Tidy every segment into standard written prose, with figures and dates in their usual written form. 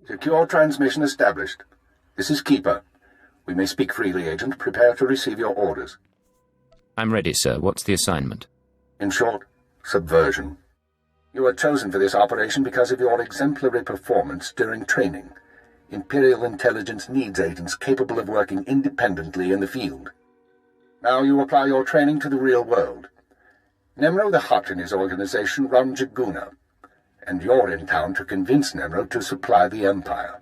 Secure transmission established. This is Keeper. We may speak freely, Agent. Prepare to receive your orders. I'm ready, sir. What's the assignment? In short, subversion. You were chosen for this operation because of your exemplary performance during training. Imperial intelligence needs agents capable of working independently in the field. Now you apply your training to the real world. Nemro the Hutt and his organization run Jaguna, and you're in town to convince Nemro to supply the Empire.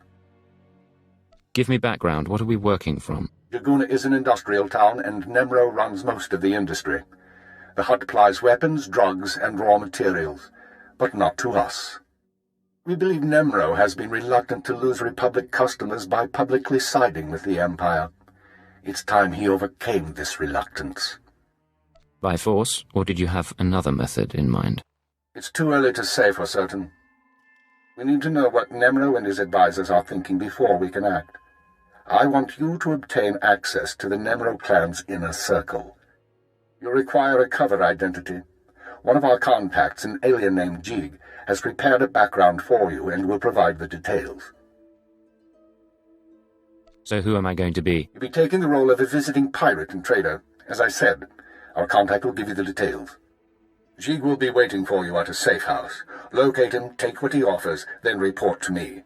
Give me background. What are we working from? Jaguna is an industrial town, and Nemro runs most of the industry. The Hutt supplies weapons, drugs, and raw materials, but not to us. We believe Nemro has been reluctant to lose Republic customers by publicly siding with the Empire. It's time he overcame this reluctance. By force, or did you have another method in mind? It's too early to say for certain. We need to know what Nemro and his advisors are thinking before we can act. I want you to obtain access to the Nemro clan's inner circle. You'll require a cover identity. One of our contacts, an alien named Jig, has prepared a background for you and will provide the details. So who am I going to be? You'll be taking the role of a visiting pirate and trader. As I said, our contact will give you the details. Jig will be waiting for you at a safe house. Locate him, take what he offers, then report to me.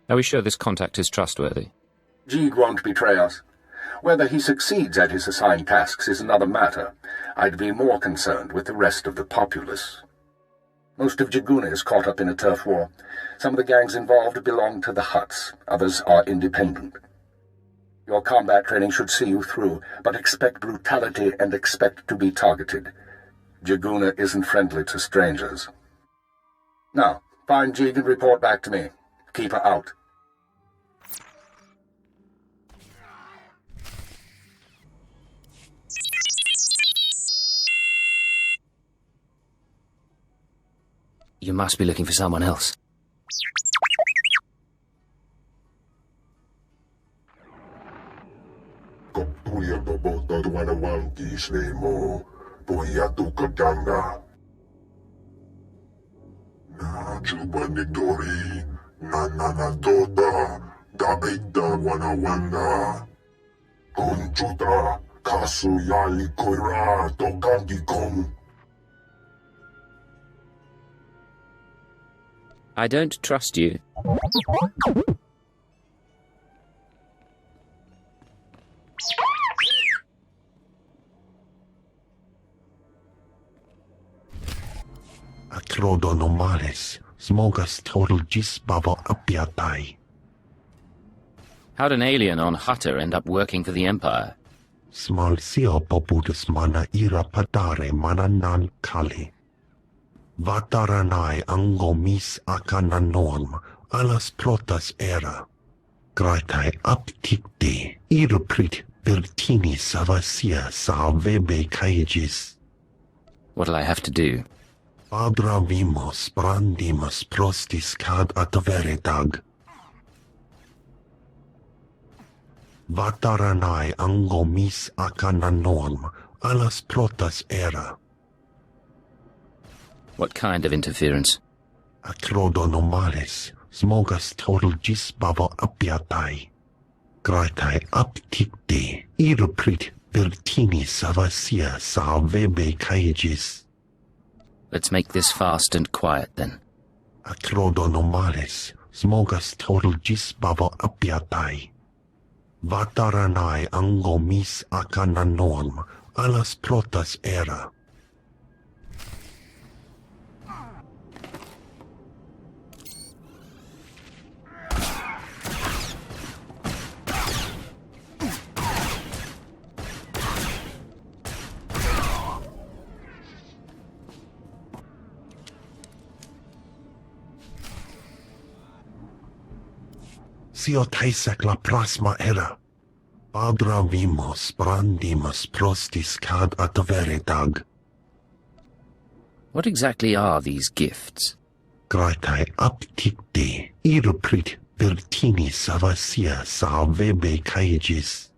Are we sure this contact is trustworthy? Jig won't betray us. Whether he succeeds at his assigned tasks is another matter. I'd be more concerned with the rest of the populace. Most of Jaguna is caught up in a turf war. Some of the gangs involved belong to the Hutts. Others are independent. Your combat training should see you through, but expect brutality and expect to be targeted. Jaguna isn't friendly to strangers. Now, find Jig and report back to me. Keep her out. You must be looking for someone else. I don't trust you. Acrodonomales, smogas total gisbava apiatai. How'd an alien on Hutter end up working for the Empire? Smal sio popudus mana ira padare mana nan kali. Vataranai angomis akananoam, alas protas era. Gratai aptikte, iruprit vertini savasia sa vebe caegis. What'll I have to do? Padra vimos brandimus prostis cad adveredag. Vataranai angomis akananoam, alas protas era. What kind of interference? Acrodonomales, smogas total gisbava apiatai. Gratai aptikte, iruprit vertini savasia sa vebe caegis. Let's make this fast and quiet, then. Acrodonomales, smogas total gisbava apiatai. Vataranai angomis akananoam, alas protas era. Sio taisek la prasma era. Padra vimos brandimus prostis cad adveretag. What exactly are these gifts? Gratai apticte, irprit vertini savasia salvebe caegis.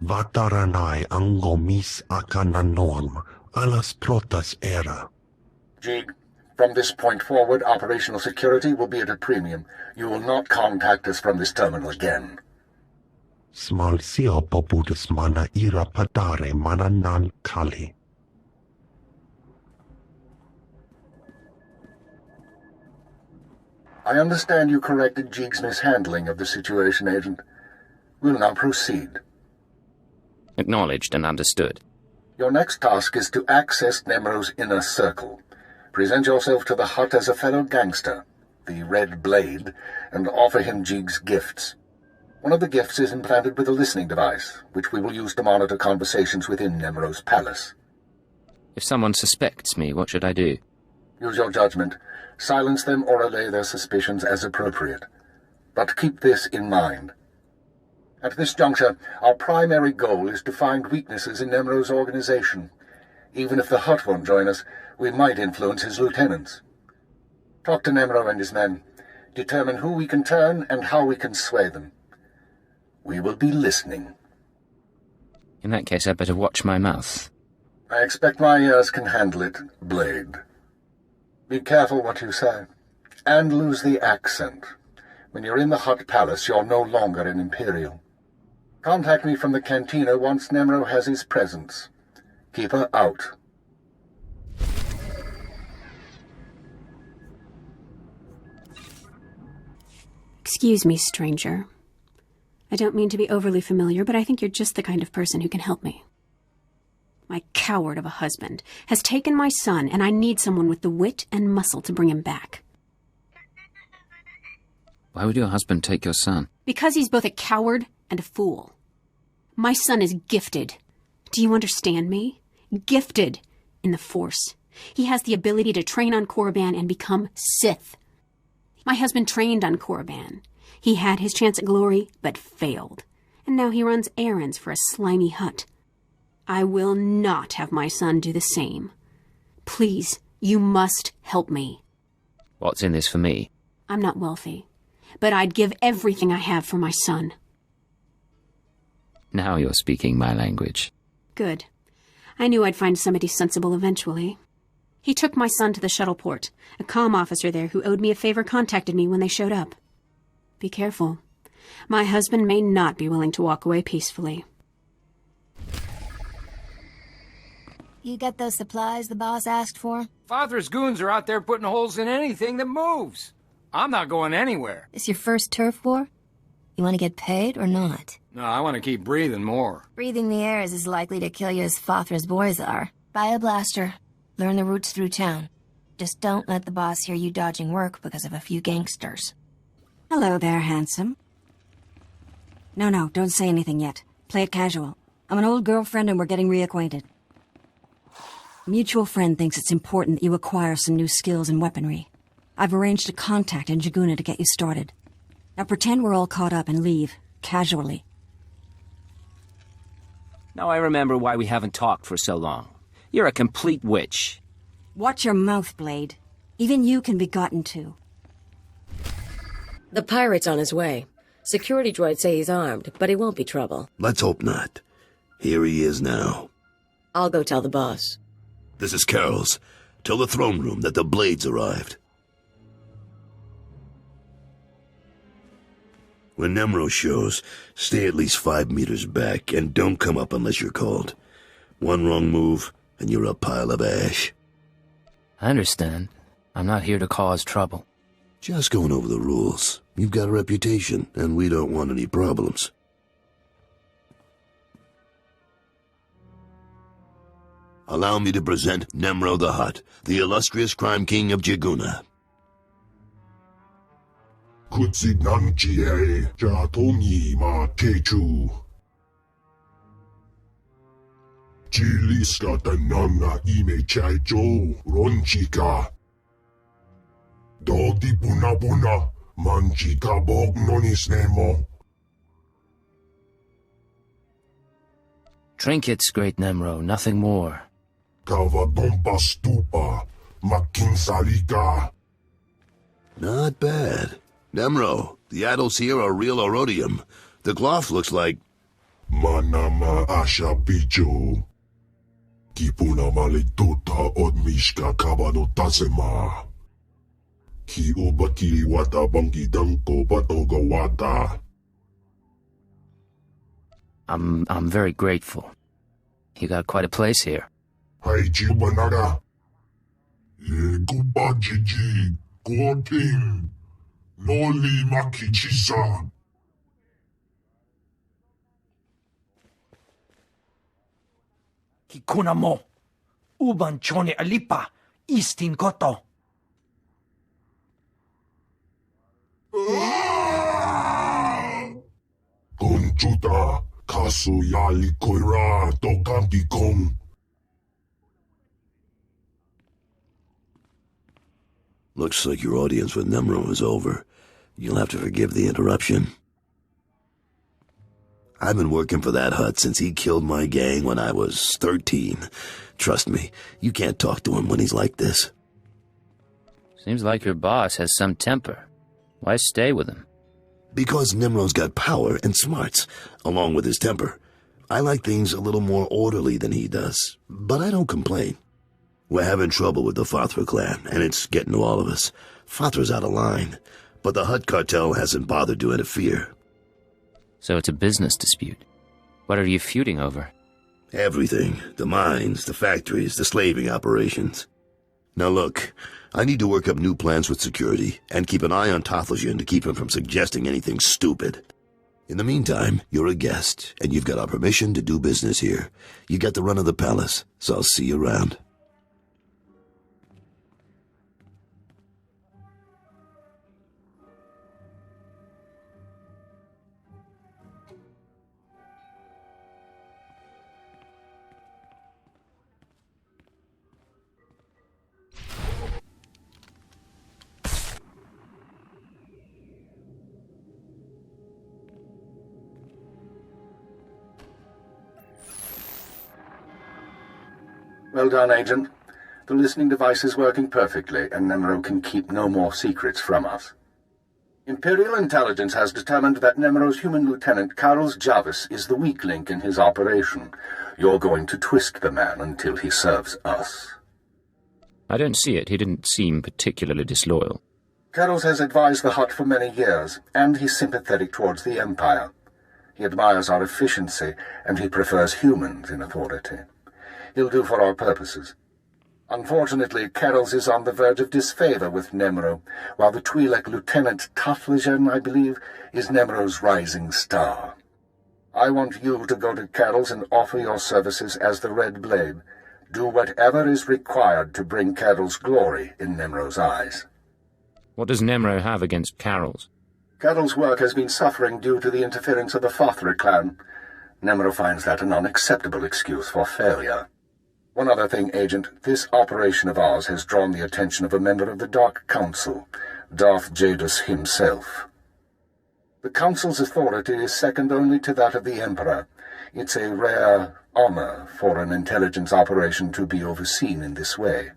Vataranai angomis acananorum, alas protas era. Jig, from this point forward, operational security will be at a premium. You will not contact us from this terminal again. Smal sio popudus mana ira padare mananal kali. I understand you corrected Jig's mishandling of the situation, Agent. We'll now proceed. Acknowledged and understood. Your next task is to access Nemro's inner circle. Present yourself to the hut as a fellow gangster, the Red Blade, and offer him Jig's gifts. One of the gifts is implanted with a listening device, which we will use to monitor conversations within Nemro's palace. If someone suspects me, what should I do? Use your judgment. Silence them or allay their suspicions as appropriate. But keep this in mind. At this juncture, our primary goal is to find weaknesses in Nemro's organization. Even if the Hutt won't join us, we might influence his lieutenants. Talk to Nemro and his men. Determine who we can turn and how we can sway them. We will be listening. In that case, I'd better watch my mouth. I expect my ears can handle it, Blade. Be careful what you say. And lose the accent. When you're in the Hutt Palace, you're no longer an Imperial. Contact me from the cantina once Nemro has his presence. Keep her out. Excuse me, stranger. I don't mean to be overly familiar, but I think you're just the kind of person who can help me. My coward of a husband has taken my son, and I need someone with the wit and muscle to bring him back. Why would your husband take your son? Because he's both a coward and a fool. My son is gifted. Do you understand me? Gifted in the Force. He has the ability to train on Korriban and become Sith. My husband trained on Korriban. He had his chance at glory, but failed. And now he runs errands for a slimy Hutt. I will not have my son do the same. Please, you must help me. What's in this for me? I'm not wealthy, but I'd give everything I have for my son. Now you're speaking my language. Good. I knew I'd find somebody sensible eventually. He took my son to the shuttle port. A comm officer there who owed me a favor contacted me when they showed up. Be careful. My husband may not be willing to walk away peacefully. You get those supplies the boss asked for? Father's goons are out there putting holes in anything that moves. I'm not going anywhere. This your first turf war? You want to get paid or not? No, I want to keep breathing more. Breathing the air is as likely to kill you as Father's boys are. Buy a blaster. Learn the routes through town. Just don't let the boss hear you dodging work because of a few gangsters. Hello there, handsome. No, don't say anything yet. Play it casual. I'm an old girlfriend and we're getting reacquainted. A mutual friend thinks it's important that you acquire some new skills and weaponry. I've arranged a contact in Jaguna to get you started. Now pretend we're all caught up and leave, casually. Now I remember why we haven't talked for so long. You're a complete witch. Watch your mouth, Blade. Even you can be gotten to. The pirate's on his way. Security droids say he's armed, but he won't be trouble. Let's hope not. Here he is now. I'll go tell the boss. This is Carol's. Tell the throne room that the Blades arrived. When Nemro shows, stay at least 5 meters back and don't come up unless you're called. One wrong move, and you're a pile of ash. I understand. I'm not here to cause trouble. Just going over the rules. You've got a reputation, and we don't want any problems. Allow me to present Nemro the Hutt, the illustrious crime king of Jaguna. Kutsinanchie Jatongi ma Techu. Chiliska tanana ime chaijo ronchika. Dodi buna buna Manji kabog nonis nemo. Trinkets, Great Nemro, nothing more. Kavadompa stupa. Makin salika. Not bad. Nemro, the idols here are real Orodium. The cloth looks like... Manama asha bijo. Kipuna malituta od mishka kabano tasema. Ki obakiri wata bangi danko batoga wata. I'm very grateful. You got quite a place here. Hai jibanara. Ye guba jiji. Goting. Noli makichisa. Kikuna mo. Uban chone alipa. Istin koto. Conchuta. Kasu yali koira. Tokanti kong. Looks like your audience with Nemro is over. You'll have to forgive the interruption. I've been working for that hut since he killed my gang when I was 13. Trust me, you can't talk to him when he's like this. Seems like your boss has some temper. Why stay with him? Because Nemro's got power and smarts, along with his temper. I like things a little more orderly than he does, but I don't complain. We're having trouble with the Fathra clan, and it's getting to all of us. Fathra's out of line, but the Hutt cartel hasn't bothered to interfere. So it's a business dispute. What are you feuding over? Everything. The mines, the factories, the slaving operations. Now look, I need to work up new plans with security, and keep an eye on Tothlegian to keep him from suggesting anything stupid. In the meantime, you're a guest, and you've got our permission to do business here. You got the run of the palace, so I'll see you around. Well done, Agent. The listening device is working perfectly, and Nemro can keep no more secrets from us. Imperial intelligence has determined that Nemro's human lieutenant, Carlos Jarvis, is the weak link in his operation. You're going to twist the man until he serves us. I don't see it. He didn't seem particularly disloyal. Carlos has advised the Hutt for many years, and he's sympathetic towards the Empire. He admires our efficiency, and he prefers humans in authority. He'll do for our purposes. Unfortunately, Carols is on the verge of disfavor with Nemro, while the Twi'lek Lieutenant Tothlegian, I believe, is Nemro's rising star. I want you to go to Carols and offer your services as the Red Blade. Do whatever is required to bring Carols glory in Nemro's eyes. What does Nemro have against Carols? Carols' work has been suffering due to the interference of the Fathra clan. Nemro finds that an unacceptable excuse for failure. One other thing, Agent. This operation of ours has drawn the attention of a member of the Dark Council, Darth Jadus himself. The Council's authority is second only to that of the Emperor. It's a rare honor for an intelligence operation to be overseen in this way.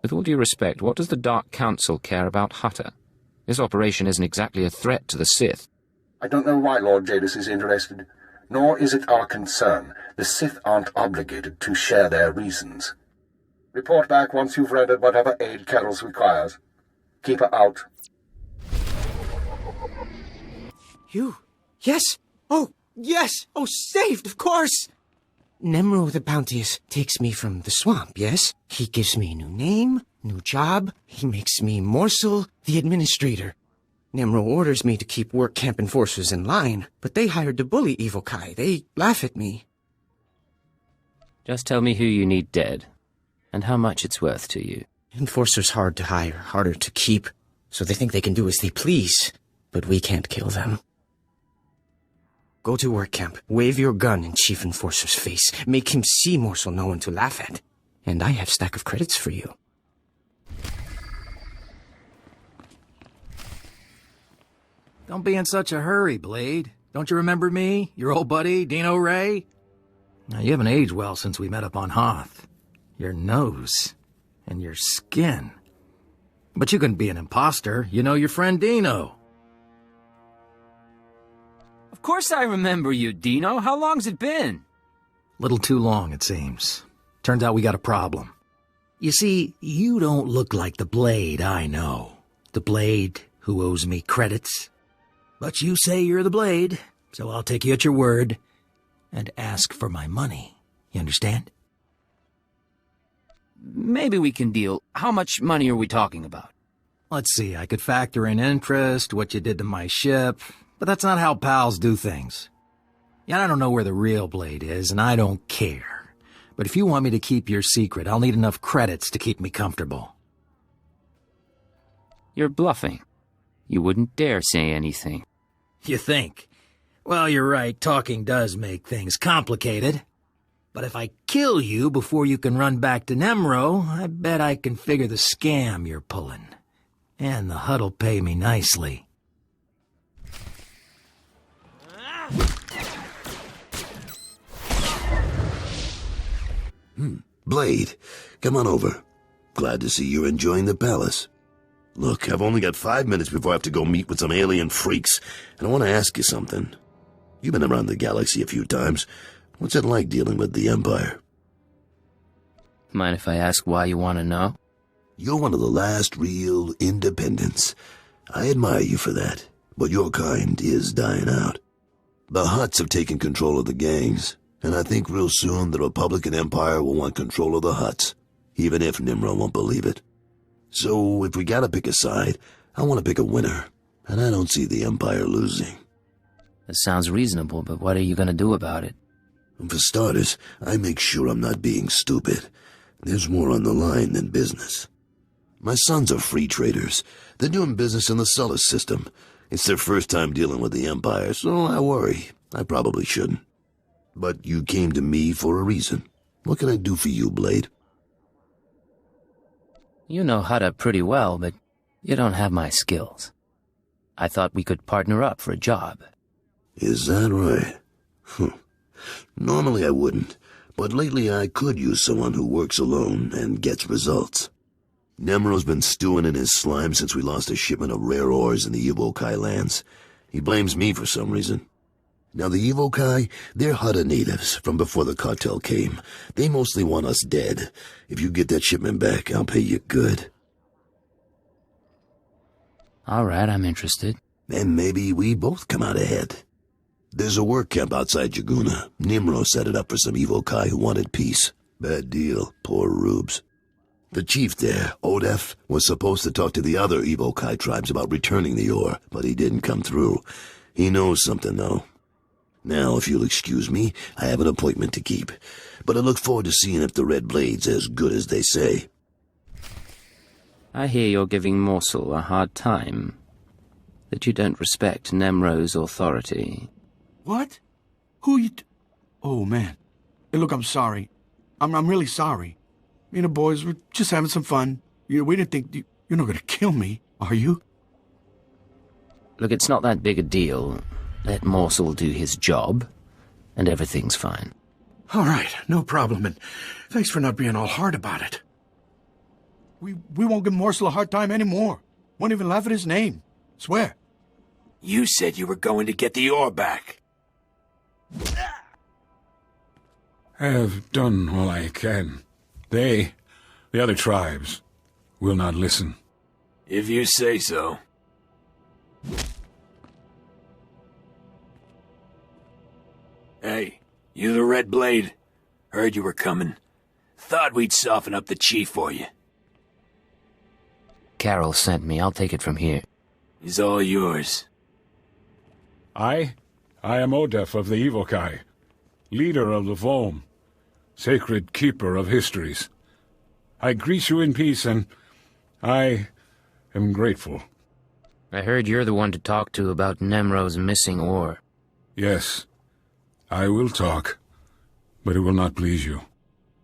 With all due respect, what does the Dark Council care about Hutter? This operation isn't exactly a threat to the Sith. I don't know why Lord Jadus is interested. Nor is it our concern. The Sith aren't obligated to share their reasons. Report back once you've rendered whatever aid Carols requires. Keep her out. You? Yes? Oh, yes! Oh, saved, of course! Nemro the Bounteous takes me from the swamp, yes? He gives me a new name, new job. He makes me Morsel, the administrator. Nemro orders me to keep work camp enforcers in line, but they hired to bully Evil Kai. They laugh at me. Just tell me who you need dead, and how much it's worth to you. Enforcers hard to hire, harder to keep, so they think they can do as they please, but we can't kill them. Go to work camp, wave your gun in Chief Enforcer's face, make him see Morsel no one to laugh at, and I have a stack of credits for you. Don't be in such a hurry, Blade. Don't you remember me, your old buddy, Dino Ray? Now, you haven't aged well since we met up on Hoth. Your nose and your skin. But you couldn't be an imposter. You know your friend Dino. Of course I remember you, Dino. How long's it been? Little too long, it seems. Turns out we got a problem. You see, you don't look like the Blade I know. The Blade who owes me credits. But you say you're the Blade, so I'll take you at your word and ask for my money. You understand? Maybe we can deal. How much money are we talking about? Let's see, I could factor in interest, what you did to my ship, but that's not how pals do things. Yeah, I don't know where the real Blade is, and I don't care. But if you want me to keep your secret, I'll need enough credits to keep me comfortable. You're bluffing. You wouldn't dare say anything. You think? Well, you're right, talking does make things complicated. But if I kill you before you can run back to Nemro, I bet I can figure the scam you're pulling. And the HUD'll pay me nicely. Blade, come on over. Glad to see you're enjoying the palace. Look, I've only got 5 minutes before I have to go meet with some alien freaks, and I want to ask you something. You've been around the galaxy a few times. What's it like dealing with the Empire? Mind if I ask why you want to know? You're one of the last real independents. I admire you for that, but your kind is dying out. The Hutts have taken control of the gangs, and I think real soon the Republic and Empire will want control of the Hutts, even if Nimro won't believe it. So if we gotta pick a side, I want to pick a winner, and I don't see the Empire losing. That sounds reasonable, but what are you going to do about it? For starters, I make sure I'm not being stupid. There's more on the line than business. My sons are free traders. They're doing business in the Sullus system. It's their first time dealing with the Empire, so I worry. I probably shouldn't. But you came to me for a reason. What can I do for you, Blade? You know Hutta pretty well, but you don't have my skills. I thought we could partner up for a job. Is that right? Normally I wouldn't, but lately I could use someone who works alone and gets results. Nemro's been stewing in his slime since we lost a shipment of rare ores in the Evokai lands. He blames me for some reason. Now the Evokai, they're Hutta natives from before the cartel came. They mostly want us dead. If you get that shipment back, I'll pay you good. All right, I'm interested. And maybe we both come out ahead. There's a work camp outside Jaguna. Nimro set it up for some Evokai who wanted peace. Bad deal, poor rubes. The chief there, Odef, was supposed to talk to the other Evokai tribes about returning the ore, but he didn't come through. He knows something, though. Now, if you'll excuse me, I have an appointment to keep, but I look forward to seeing if the Red Blade's as good as they say. I hear you're giving Morsel a hard time. That you don't respect Nemro's authority. What? Who you... Oh, man. Hey, look, I'm sorry. I'm really sorry. Me and the boys were just having some fun. We didn't think... You're not gonna kill me, are you? Look, it's not that big a deal. Let Morsel do his job, and everything's fine. All right, no problem, and thanks for not being all hard about it. We won't give Morsel a hard time anymore. Won't even laugh at his name. Swear. You said you were going to get the ore back. I have done all I can. They, the other tribes, will not listen. If you say so. Hey, you the Red Blade? Heard you were coming. Thought we'd soften up the chief for you. Carol sent me. I'll take it from here. He's all yours. I am Odef of the Evokai, leader of the Vom, sacred keeper of histories. I greet you in peace, and I am grateful. I heard you're the one to talk to about Nemro's missing ore. Yes, I will talk, but it will not please you.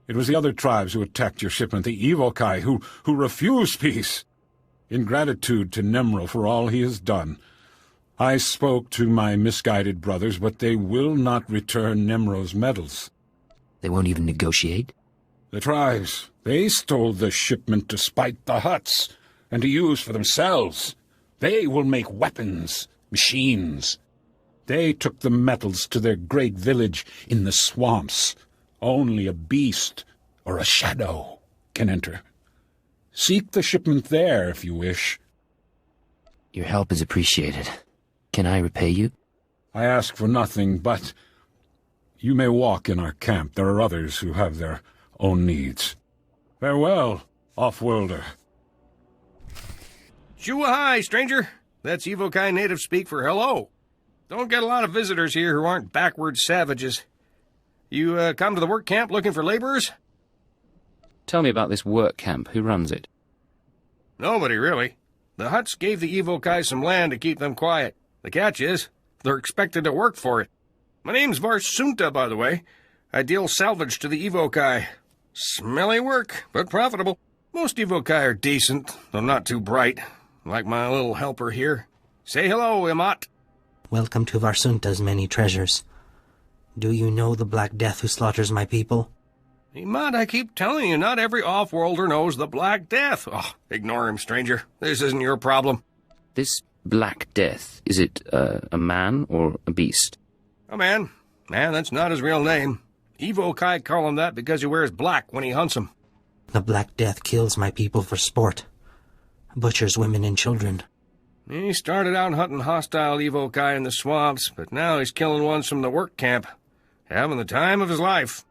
It was the other tribes who attacked your shipment, the Evokai, who refused peace. In gratitude to Nemro for all he has done, I spoke to my misguided brothers, but they will not return Nemro's medals. They won't even negotiate? The tribes, they stole the shipment to spite the Hutts, and to use for themselves. They will make weapons, machines. They took the metals to their great village in the swamps. Only a beast or a shadow can enter. Seek the shipment there if you wish. Your help is appreciated. Can I repay you? I ask for nothing, but you may walk in our camp. There are others who have their own needs. Farewell, off-worlder. Shoo-ahai, stranger. That's Evokai native speak for hello. Don't get a lot of visitors here who aren't backward savages. You come to the work camp looking for laborers? Tell me about this work camp. Who runs it? Nobody, really. The Hutts gave the Evokai some land to keep them quiet. The catch is, they're expected to work for it. My name's Varsunta, by the way. I deal salvage to the Evokai. Smelly work, but profitable. Most Evokai are decent, though not too bright. Like my little helper here. Say hello, Imat. Welcome to Varsunta's many treasures. Do you know the Black Death who slaughters my people? Imat, I keep telling you, not every off-worlder knows the Black Death. Oh, ignore him, stranger. This isn't your problem. This Black Death, is it a man or a beast? A man. Man, that's not his real name. Evokai call him that because he wears black when he hunts them. The Black Death kills my people for sport. Butchers women and children. He started out hunting hostile Evokai in the swamps, but now he's killing ones from the work camp. Having the time of his life.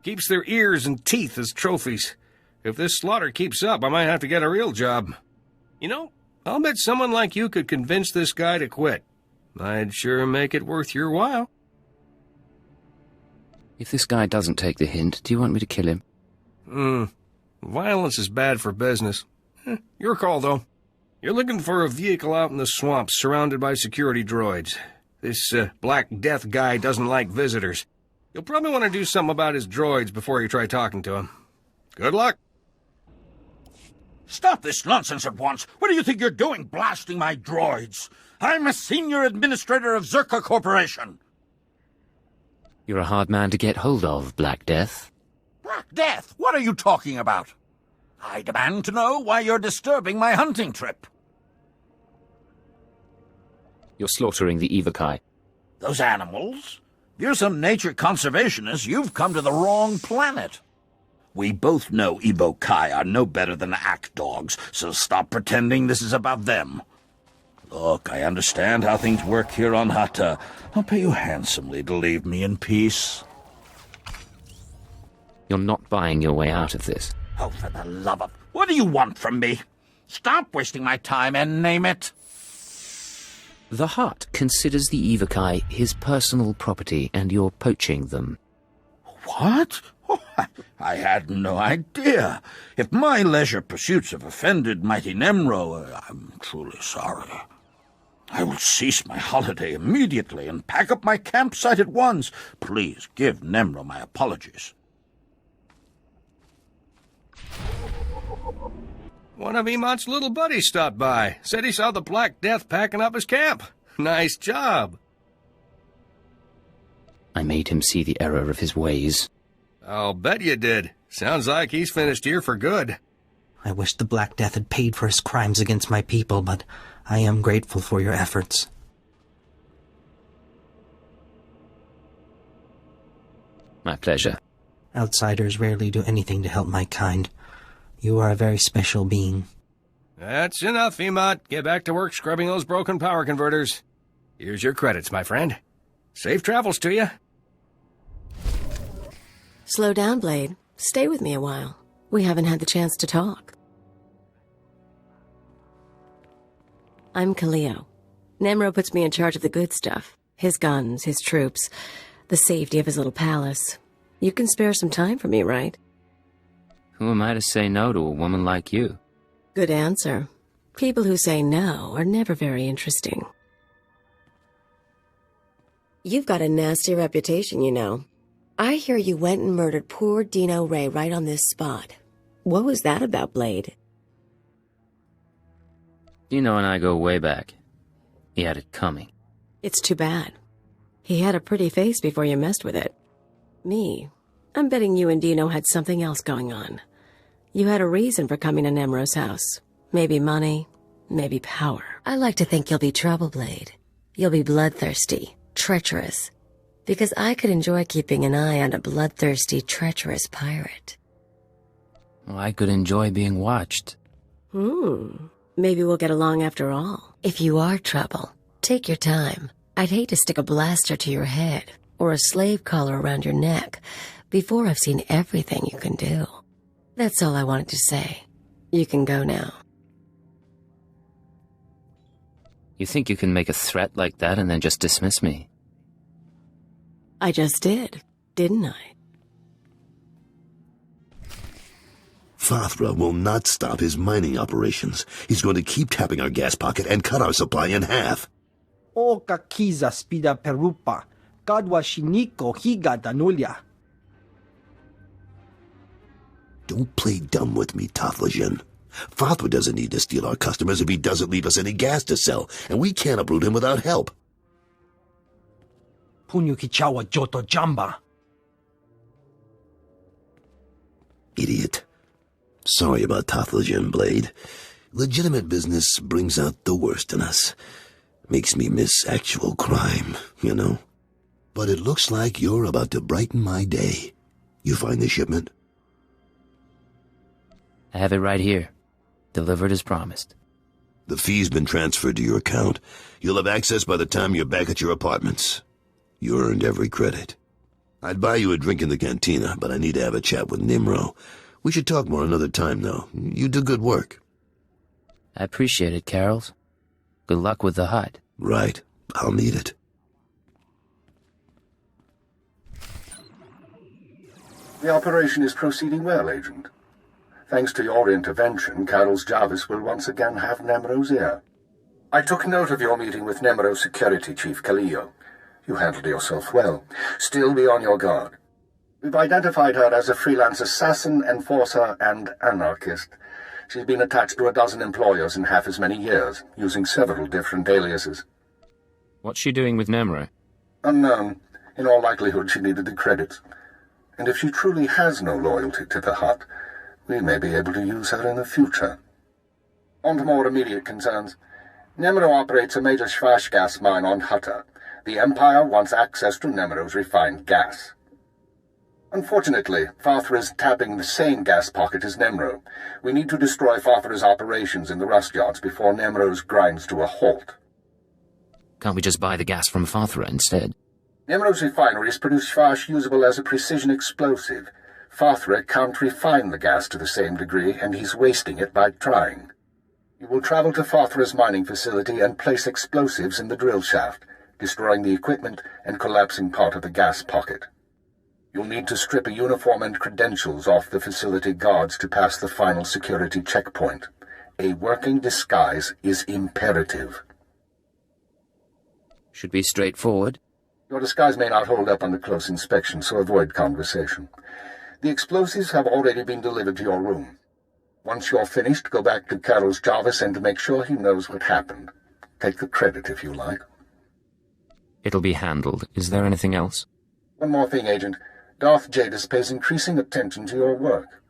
Keeps their ears and teeth as trophies. If this slaughter keeps up, I might have to get a real job. You know, I'll bet someone like you could convince this guy to quit. I'd sure make it worth your while. If this guy doesn't take the hint, do you want me to kill him? Violence is bad for business. Your call, though. You're looking for a vehicle out in the swamps surrounded by security droids. This Black Death guy doesn't like visitors. You'll probably want to do something about his droids before you try talking to him. Good luck. Stop this nonsense at once. What do you think you're doing, blasting my droids? I'm a senior administrator of Zerka Corporation. You're a hard man to get hold of, Black Death. Black Death? What are you talking about? I demand to know why you're disturbing my hunting trip. You're slaughtering the Evokai. Those animals? If you're some nature conservationist, you've come to the wrong planet. We both know Evokai are no better than act dogs, so stop pretending this is about them. Look, I understand how things work here on Hutta. I'll pay you handsomely to leave me in peace. You're not buying your way out of this. Oh, for the love of... What do you want from me? Stop wasting my time and name it. The Hutt considers the Evokai his personal property, and you're poaching them. What? Oh, I had no idea. If my leisure pursuits have offended mighty Nemro, I'm truly sorry. I will cease my holiday immediately and pack up my campsite at once. Please give Nemro my apologies. One of Emat's little buddies stopped by. Said he saw the Black Death packing up his camp. Nice job. I made him see the error of his ways. I'll bet you did. Sounds like he's finished here for good. I wish the Black Death had paid for his crimes against my people, but I am grateful for your efforts. My pleasure. Outsiders rarely do anything to help my kind. You are a very special being. That's enough, Emat. Get back to work scrubbing those broken power converters. Here's your credits, my friend. Safe travels to you. Slow down, Blade. Stay with me a while. We haven't had the chance to talk. I'm Kaleo. Nemro puts me in charge of the good stuff. His guns, his troops, the safety of his little palace. You can spare some time for me, right? Who am I to say no to a woman like you? Good answer. People who say no are never very interesting. You've got a nasty reputation, you know. I hear you went and murdered poor Dino Ray right on this spot. What was that about, Blade? Dino and I go way back. He had it coming. It's too bad. He had a pretty face before you messed with it. Me, I'm betting you and Dino had something else going on. You had a reason for coming to Nemro's house. Maybe money, maybe power. I like to think you'll be trouble, Blade. You'll be bloodthirsty, treacherous. Because I could enjoy keeping an eye on a bloodthirsty, treacherous pirate. Well, I could enjoy being watched. Maybe we'll get along after all. If you are trouble, take your time. I'd hate to stick a blaster to your head or a slave collar around your neck before I've seen everything you can do. That's all I wanted to say. You can go now. You think you can make a threat like that and then just dismiss me? I just did, didn't I? Fathra will not stop his mining operations. He's going to keep tapping our gas pocket and cut our supply in half. O kakiza spida perupa, kadwa shiniko higa danulia. Don't play dumb with me, Tothlogen. Fathra doesn't need to steal our customers if he doesn't leave us any gas to sell, and we can't uproot him without help. Punyu kichawa joto jamba. Idiot. Sorry about Tothlogen, Blade. Legitimate business brings out the worst in us. Makes me miss actual crime, you know. But it looks like you're about to brighten my day. You find the shipment? I have it right here. Delivered as promised. The fee's been transferred to your account. You'll have access by the time you're back at your apartments. You earned every credit. I'd buy you a drink in the cantina, but I need to have a chat with Nimro. We should talk more another time, though. You do good work. I appreciate it, Carols. Good luck with the hut. Right. I'll need it. The operation is proceeding well, Agent. Thanks to your intervention, Carol's Jarvis will once again have Nemro's ear. I took note of your meeting with Nemro's security chief, Kaleo. You handled yourself well. Still be on your guard. We've identified her as a freelance assassin, enforcer, and anarchist. She's been attached to a dozen employers in half as many years, using several different aliases. What's she doing with Nemro? Unknown. In all likelihood, she needed the credits. And if she truly has no loyalty to the hut, we may be able to use her in the future. On to more immediate concerns. Nemro operates a major Schwash gas mine on Hutta. The Empire wants access to Nemro's refined gas. Unfortunately, Fathra is tapping the same gas pocket as Nemro. We need to destroy Fathra's operations in the rust yards before Nemro's grinds to a halt. Can't we just buy the gas from Fathra instead? Nemro's refineries produce Schwash usable as a precision explosive. Fathra can't refine the gas to the same degree, and he's wasting it by trying. You will travel to Fathra's mining facility and place explosives in the drill shaft, destroying the equipment and collapsing part of the gas pocket. You'll need to strip a uniform and credentials off the facility guards to pass the final security checkpoint. A working disguise is imperative. Should be straightforward. Your disguise may not hold up under close inspection, so avoid conversation. The explosives have already been delivered to your room. Once you're finished, go back to Carol's Jarvis and make sure he knows what happened. Take the credit if you like. It'll be handled. Is there anything else? One more thing, Agent. Darth Jadis pays increasing attention to your work.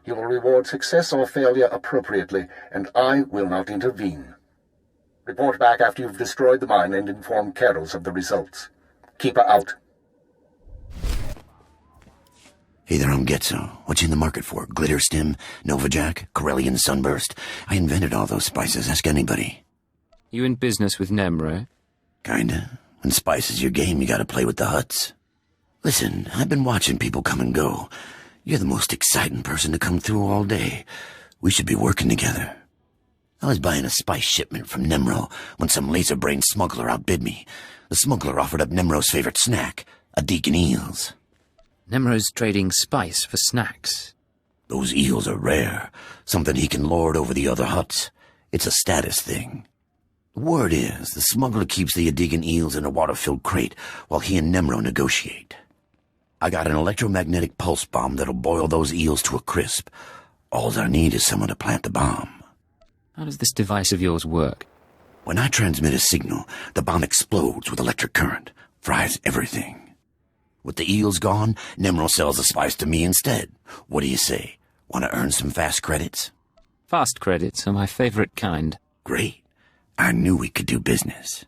He will reward success or failure appropriately, and I will not intervene. Report back after you've destroyed the mine and inform Carols of the results. Keep her out. Hey there, I'm Getzo. What you in the market for? Glitter Stim, Nova Jack, Corellian Sunburst? I invented all those spices. Ask anybody. You in business with Nemro? Kinda. When spice is your game, you gotta play with the huts. Listen, I've been watching people come and go. You're the most exciting person to come through all day. We should be working together. I was buying a spice shipment from Nemro when some laser-brained smuggler outbid me. The smuggler offered up Nemro's favorite snack, a deacon eels. Nemro's trading spice for snacks. Those eels are rare, something he can lord over the other huts. It's a status thing. The word is, the smuggler keeps the Adigan eels in a water-filled crate while he and Nemro negotiate. I got an electromagnetic pulse bomb that'll boil those eels to a crisp. All I need is someone to plant the bomb. How does this device of yours work? When I transmit a signal, the bomb explodes with electric current, fries everything. With the eels gone, Nemro sells the spice to me instead. What do you say? Want to earn some fast credits? Fast credits are my favorite kind. Great. I knew we could do business.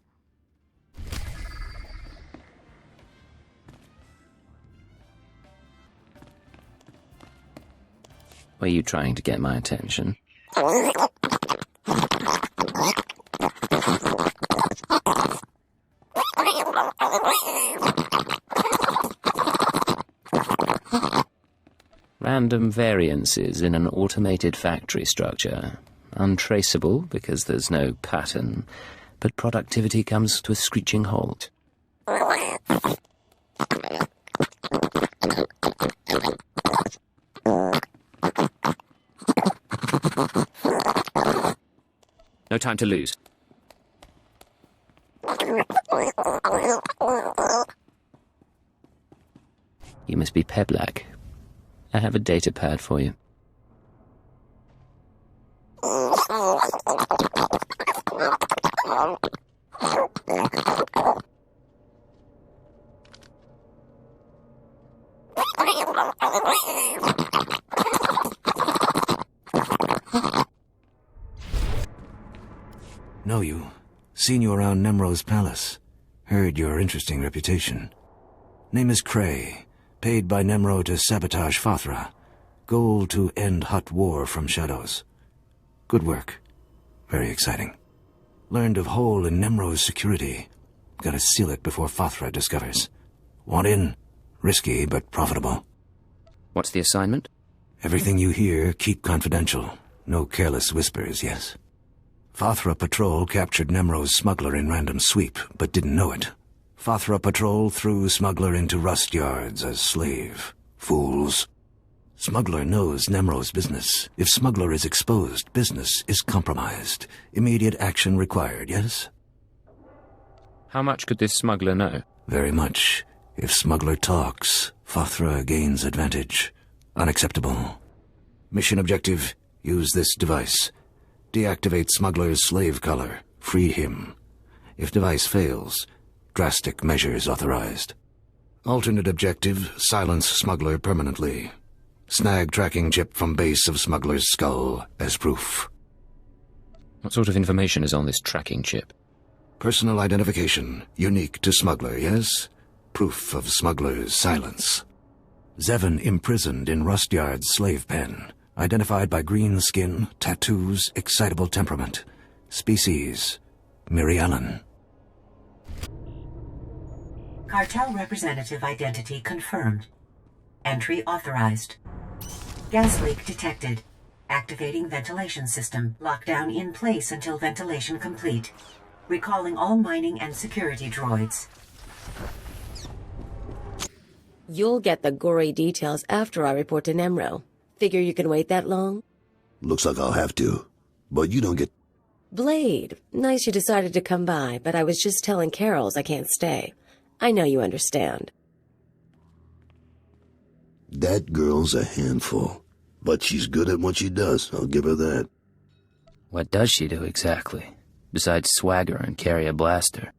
Were you trying to get my attention? Random variances in an automated factory structure. Untraceable because there's no pattern, but productivity comes to a screeching halt. No time to lose. You must be Peblak. I have a data pad for you. Know you. Seen you around Nemro's palace. Heard your interesting reputation. Name is Cray. Paid by Nemro to sabotage Fathra. Goal to end hot war from shadows. Good work. Very exciting. Learned of hole in Nemro's security. Gotta seal it before Fathra discovers. Want in? Risky, but profitable. What's the assignment? Everything you hear, keep confidential. No careless whispers, yes? Fathra Patrol captured Nemro's smuggler in random sweep, but didn't know it. Fathra Patrol threw smuggler into rust yards as slave. Fools. Smuggler knows Nemro's business. If smuggler is exposed, business is compromised. Immediate action required, yes? How much could this smuggler know? Very much. If smuggler talks, Fathra gains advantage. Unacceptable. Mission objective, use this device. Deactivate smuggler's slave collar. Free him. If device fails, drastic measures authorized. Alternate objective, silence smuggler permanently. Snag tracking chip from base of smuggler's skull as proof. What sort of information is on this tracking chip? Personal identification, unique to smuggler, yes? Proof of smuggler's silence. Zevon imprisoned in Rust Yard's slave pen. Identified by green skin, tattoos, excitable temperament. Species, Mirialan. Cartel representative identity confirmed. Entry authorized. Gas leak detected. Activating ventilation system. Lockdown in place until ventilation complete. Recalling all mining and security droids. You'll get the gory details after I report to Nemro. Figure you can wait that long? Looks like I'll have to. But you don't get... Blade, nice you decided to come by, but I was just telling Carols I can't stay. I know you understand. That girl's a handful. But she's good at what she does, I'll give her that. What does she do exactly? Besides swagger and carry a blaster?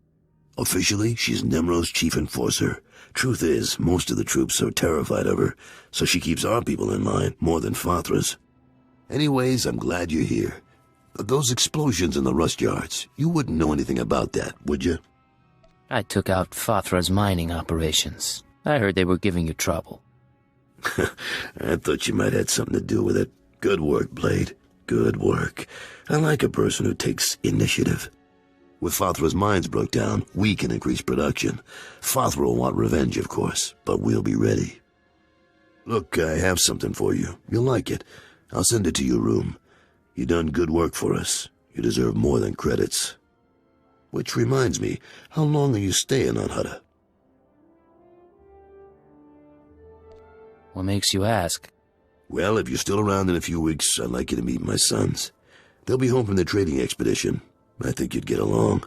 Officially, she's Nemro's chief enforcer. Truth is, most of the troops are terrified of her, so she keeps our people in line more than Fathra's. Anyways, I'm glad you're here. Those explosions in the rust yards, you wouldn't know anything about that, would you? I took out Fathra's mining operations. I heard they were giving you trouble. I thought you might have had something to do with it. Good work, Blade. Good work. I like a person who takes initiative. With Fathra's mines broke down, we can increase production. Fathra will want revenge, of course, but we'll be ready. Look, I have something for you. You'll like it. I'll send it to your room. You done good work for us. You deserve more than credits. Which reminds me, how long are you staying on Hutta? What makes you ask? Well, if you're still around in a few weeks, I'd like you to meet my sons. They'll be home from their trading expedition. I think you'd get along.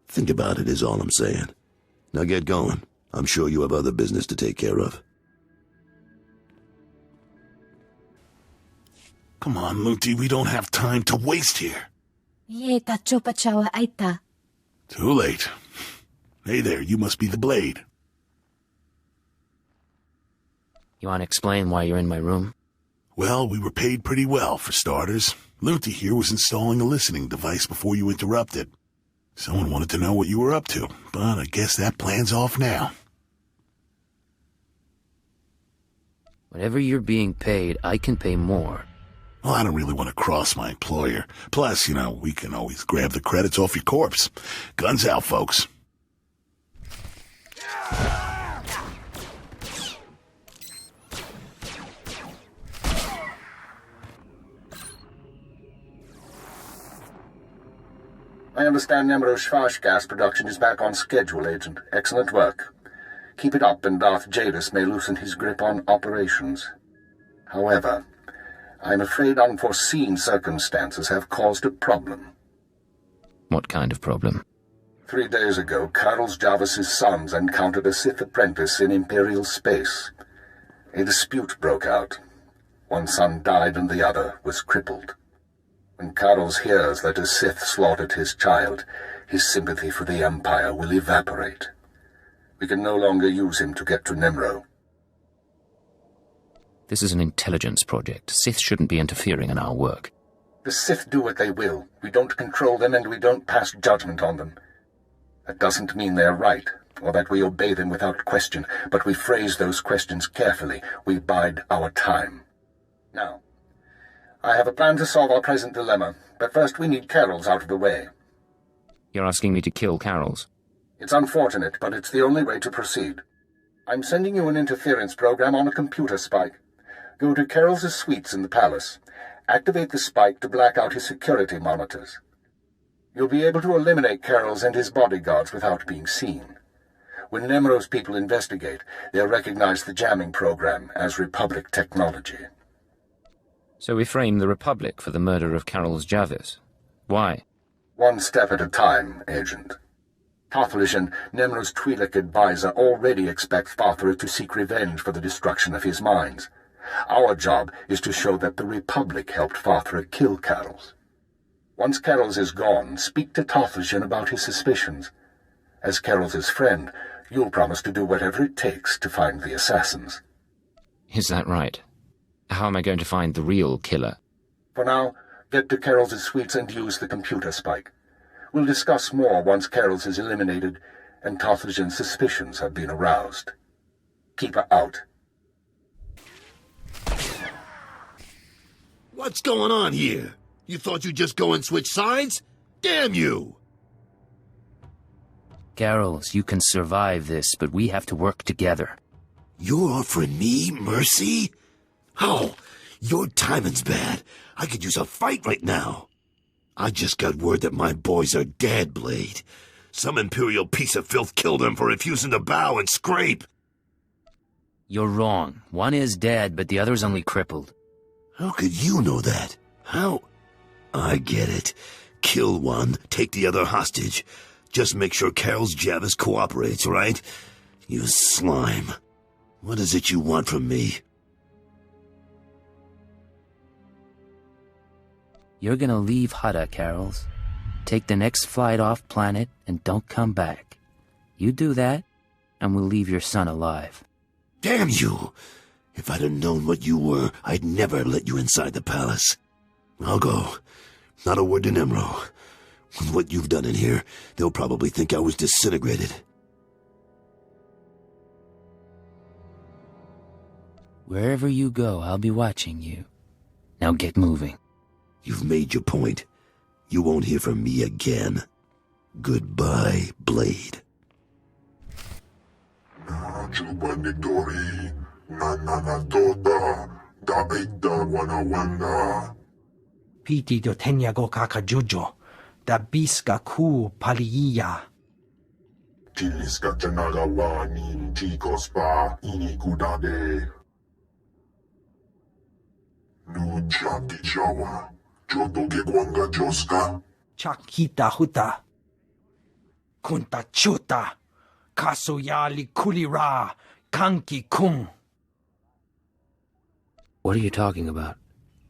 Think about it is all I'm saying. Now get going. I'm sure you have other business to take care of. Come on, Muti, we don't have time to waste here. Ye ta chopa chawa aita. Too late. Hey there, you must be the Blade. You want to explain why you're in my room? Well, we were paid pretty well, for starters. Luther here was installing a listening device before you interrupted. Someone wanted to know what you were up to, but I guess that plan's off now. Whatever you're being paid, I can pay more. Well, I don't really want to cross my employer. Plus, we can always grab the credits off your corpse. Guns out, folks. I understand Nemro's Schwash gas production is back on schedule, Agent. Excellent work. Keep it up, and Darth Jadis may loosen his grip on operations. However, I'm afraid unforeseen circumstances have caused a problem. What kind of problem? 3 days ago, Carlos Jarvis's sons encountered a Sith apprentice in Imperial space. A dispute broke out. One son died and the other was crippled. When Carlos hears that a Sith slaughtered his child, his sympathy for the Empire will evaporate. We can no longer use him to get to Nemro. This is an intelligence project. Sith shouldn't be interfering in our work. The Sith do what they will. We don't control them and we don't pass judgment on them. That doesn't mean they're right, or that we obey them without question, but we phrase those questions carefully. We bide our time. Now, I have a plan to solve our present dilemma, but first we need Carol's out of the way. You're asking me to kill Carol's? It's unfortunate, but it's the only way to proceed. I'm sending you an interference program on a computer spike. Go to Carol's suites in the palace. Activate the spike to black out his security monitors. You'll be able to eliminate Carol's and his bodyguards without being seen. When Nemro's people investigate, they'll recognize the jamming program as Republic technology. So we frame the Republic for the murder of Carol's Jarvis. Why? One step at a time, Agent. Tothlishan, Nemro's Twi'lek advisor, already expects Fathra to seek revenge for the destruction of his mines. Our job is to show that the Republic helped Fathra kill Carol's. Once Carol's is gone, speak to Tothlishan about his suspicions. As Carol's friend, you'll promise to do whatever it takes to find the assassins. Is that right? How am I going to find the real killer? For now, get to Carol's suites and use the computer spike. We'll discuss more once Carol's is eliminated and Tothlishan's suspicions have been aroused. Keep her out. What's going on here? You thought you'd just go and switch sides? Damn you! Carol's, you can survive this, but we have to work together. You're offering me mercy? How? Your timing's bad. I could use a fight right now. I just got word that my boys are dead, Blade. Some Imperial piece of filth killed them for refusing to bow and scrape. You're wrong. One is dead, but the other's only crippled. How could you know that? How? I get it. Kill one, take the other hostage. Just make sure Carol's Jarvis cooperates, right? You slime. What is it you want from me? You're gonna leave Hutta, Carol's. Take the next flight off planet and don't come back. You do that, and we'll leave your son alive. Damn you! If I'd have known what you were, I'd never let you inside the palace. I'll go. Not a word to Nemro. With what you've done in here, they'll probably think I was disintegrated. Wherever you go, I'll be watching you. Now get moving. You've made your point. You won't hear from me again. Goodbye, Blade. Piti do tenya go kakajujo, da biska ku paliya. Chiliska chanagawa nin chicos pa inikudade. Nujaki jawa, jodo ke gwanga joska. Chakita huta. Kunta chuta. Kasuyali kulira. Kanki kung. What are you talking about?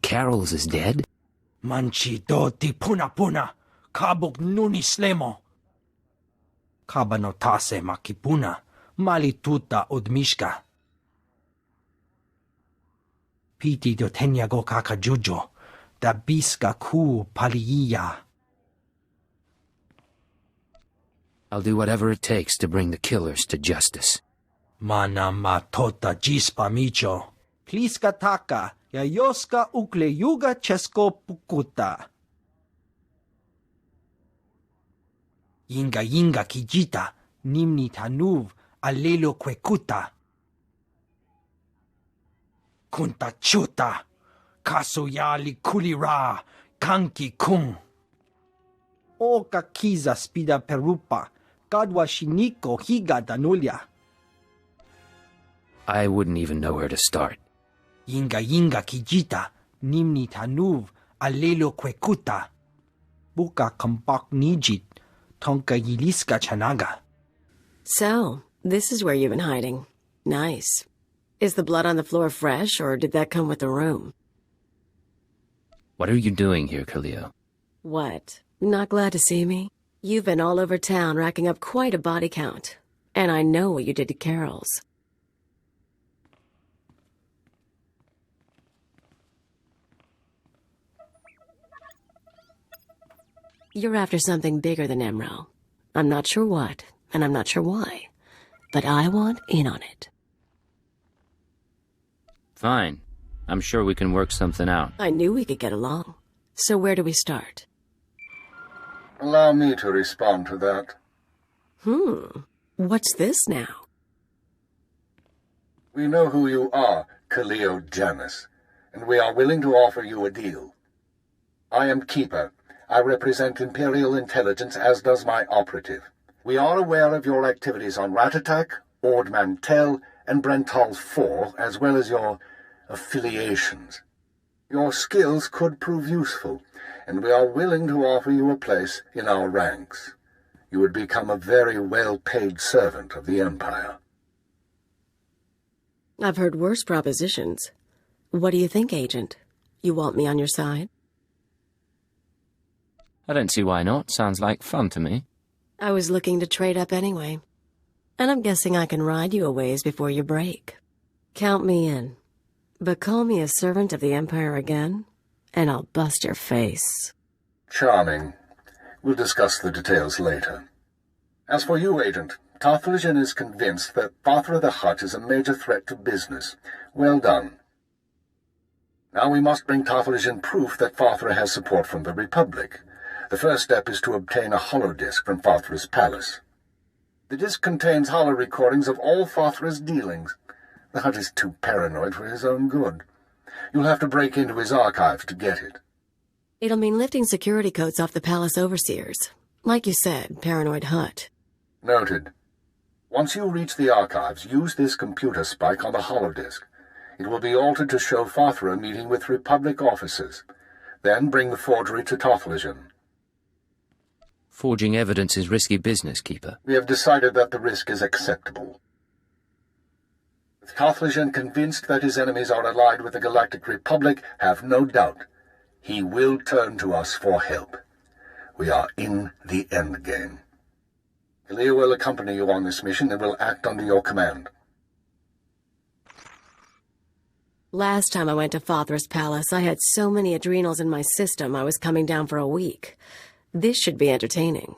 Carol's is dead? Manchi doti puna puna. kabuk nuni slemo. Kabanotase makipuna, malituta odmishka. Piti do tenyago kakajujo, da biska ku paliya. I'll do whatever it takes to bring the killers to justice. Mana matota jispa micho. Pliska taka, yayoska ukle yuga chesko pukuta. Yinga kijita, nimni tanuv, alelo kwekuta. Kunta chuta, kasuyali kulira, kanki kung. Oka kiza spida perupa, kadwa shiniko higa danulya. I wouldn't even know where to start. Yinga kijita, nimni tanuv, alelo kwekuta. Buka kampak nijit, tonka yiliska chanaga. So, this is where you've been hiding. Nice. Is the blood on the floor fresh, or did that come with the room? What are you doing here, Khalil? What? Not glad to see me? You've been all over town racking up quite a body count. And I know what you did to Carol's. You're after something bigger than Emerald. I'm not sure what, and I'm not sure why. But I want in on it. Fine. I'm sure we can work something out. I knew we could get along. So where do we start? Allow me to respond to that. What's this now? We know who you are, Khalil Janus, and we are willing to offer you a deal. I am Keeper. I represent Imperial intelligence, as does my operative. We are aware of your activities on Ratatak, Ord Mantell, and Brental 4, as well as your affiliations. Your skills could prove useful, and we are willing to offer you a place in our ranks. You would become a very well-paid servant of the Empire. I've heard worse propositions. What do you think, Agent? You want me on your side? I don't see why not. Sounds like fun to me. I was looking to trade up anyway. And I'm guessing I can ride you a ways before you break. Count me in. But call me a servant of the Empire again, and I'll bust your face. Charming. We'll discuss the details later. As for you, Agent, Tarthalion is convinced that Fathra the Hutt is a major threat to business. Well done. Now we must bring Tarthalion proof that Fathra has support from the Republic. The first step is to obtain a holodisc from Fathra's palace. The disc contains holo recordings of all Fathra's dealings. The Hutt is too paranoid for his own good. You'll have to break into his archives to get it. It'll mean lifting security codes off the palace overseers. Like you said, paranoid Hutt. Noted. Once you reach the archives, use this computer spike on the holodisc. It will be altered to show Fathra meeting with Republic officers. Then bring the forgery to Tarthalion. Forging evidence is risky business, Keeper. We have decided that the risk is acceptable. With Tarthalion convinced that his enemies are allied with the Galactic Republic, have no doubt. He will turn to us for help. We are in the endgame. Elia will accompany you on this mission and will act under your command. Last time I went to Fathra's palace, I had so many adrenals in my system I was coming down for a week. This should be entertaining.